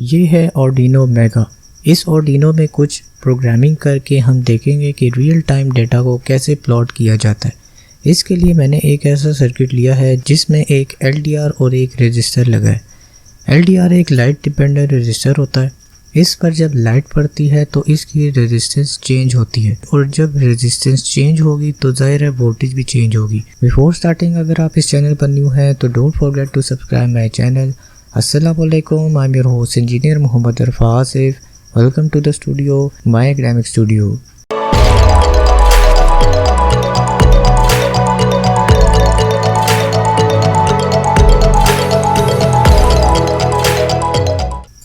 ये है Arduino mega. इस आर्डिनो में कुछ प्रोग्रामिंग करके हम देखेंगे कि रियल टाइम डेटा को कैसे प्लॉट किया जाता है। इसके लिए मैंने एक ऐसा सर्किट लिया है जिसमें एक LDR और एक रजिस्टर लगा है। LDR एक लाइट डिपेंडेंट रजिस्टर होता है। इस पर जब लाइट पड़ती है तो इसकी रेजिस्टेंस चेंज होती है और जब रेजिस्टेंस चेंज होगी तो जाहिर है वोल्टेज भी चेंज होगी। बिफोर स्टार्टिंग अगर आप इस चैनल पर न्यू हैं तो don't forget to subscribe my channel. अस्सलाम वालेकुम, I am your host engineer Mohammad Arfa Asif. Welcome to the studio, my academic studio.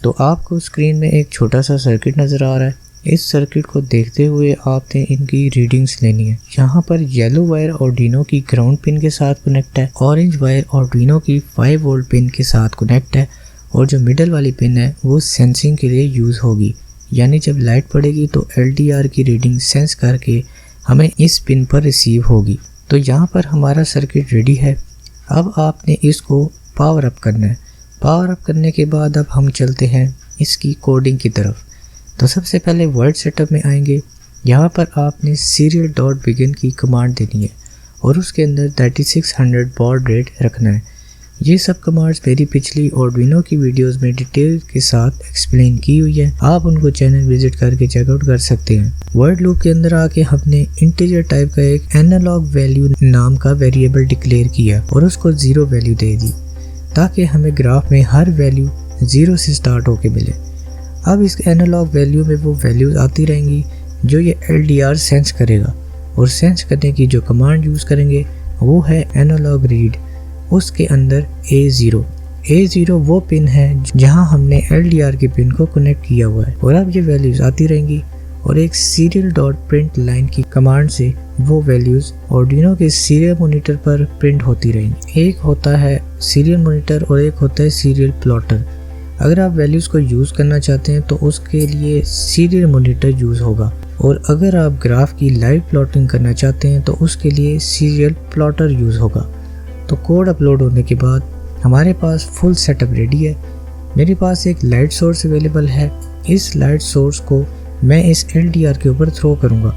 तो आपको स्क्रीन में एक छोटा सा सर्किट नज़र आ रहा है। इस सर्किट को देखते हुए आपने इनकी रीडिंग्स लेनी है। यहाँ पर येलो वायर आर्डिनो की ग्राउंड पिन के साथ कनेक्ट है, ऑरेंज वायर आर्डिनो की 5 वोल्ट पिन के साथ कनेक्ट है और जो मिडल वाली पिन है वो सेंसिंग के लिए यूज़ होगी। यानी जब लाइट पड़ेगी तो LDR की रीडिंग सेंस करके हमें इस पिन पर रिसीव होगी। तो यहाँ पर हमारा सर्किट रेडी है। अब आपने इसको पावर अप करना है। पावर अप करने के बाद अब हम चलते हैं इसकी कोडिंग की तरफ। तो सबसे पहले वर्ड सेटअप में आएंगे। यहाँ पर आपने serial.begin की कमांड देनी है और उसके अंदर 3600 बॉड रेट रखना है। ये सब कमांड्स मेरी पिछली आर्डिनो की वीडियोस में डिटेल के साथ एक्सप्लेन की हुई है। आप उनको चैनल विजिट करके चेकआउट कर सकते हैं। वर्ड लूप के अंदर आके हमने इंटीजर टाइप का एक एनालॉग वैल्यू नाम का वेरिएबल डिक्लेयर किया और उसको 0 वैल्यू दे दी ताकि हमें ग्राफ में हर वैल्यू 0 से स्टार्ट होके मिले। अब इस एनालॉग वैल्यू में वो वैल्यूज आती रहेंगी जो ये LDR सेंस करेगा और सेंस करने की जो कमांड यूज़ करेंगे वो है एनालॉग रीड। उसके अंदर A0 वो पिन है जहां हमने LDR की पिन को कनेक्ट किया हुआ है और अब ये वैल्यूज आती रहेंगी और एक serial.print लाइन की कमांड से वो वैल्यूज आर्डिनो के सीरियल मॉनिटर पर प्रिंट होती रहेंगी। एक होता है सीरियल मॉनिटर और एक होता है सीरियल प्लॉटर। अगर आप वैल्यूज को यूज़ करना चाहते हैं तो उसके लिए सीरियल मॉनिटर यूज़ होगा और अगर आप ग्राफ की लाइव प्लॉटिंग करना चाहते हैं तो उसके लिए सीरियल प्लॉटर यूज़ होगा। तो कोड अपलोड होने के बाद हमारे पास फुल सेटअप रेडी है। मेरे पास एक लाइट सोर्स अवेलेबल है। इस लाइट सोर्स को मैं इस LDR के ऊपर थ्रो करूँगा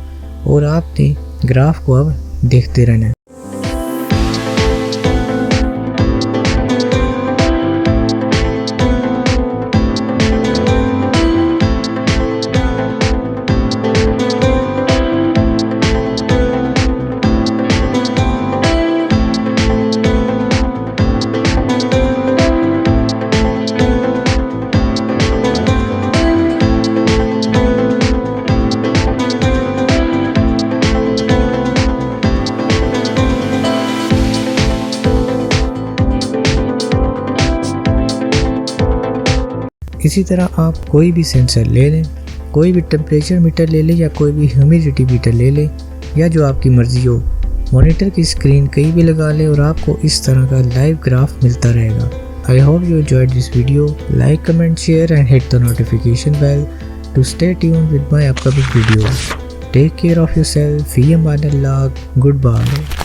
और आपने ग्राफ को अब देखते रहना है। इसी तरह आप कोई भी सेंसर ले लें, कोई भी टेम्परेचर मीटर ले लें या कोई भी ह्यूमिडिटी मीटर ले लें या जो आपकी मर्ज़ी हो। मॉनिटर की स्क्रीन कहीं भी लगा लें और आपको इस तरह का लाइव ग्राफ मिलता रहेगा। I hope you enjoyed this video. Like, comment, share and hit the notification bell to stay tuned with my upcoming videos. Take care of yourself. फी अमान अल्लाह। Good bye.